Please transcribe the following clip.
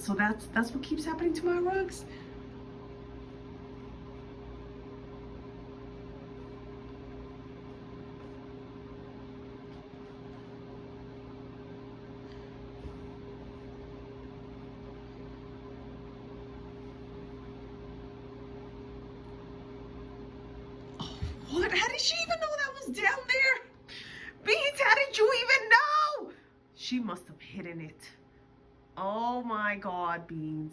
So that's what keeps happening to my rugs. What? How did she even know that was down there? Beans, how did you even know? She must have hidden it. Oh my God, Beans.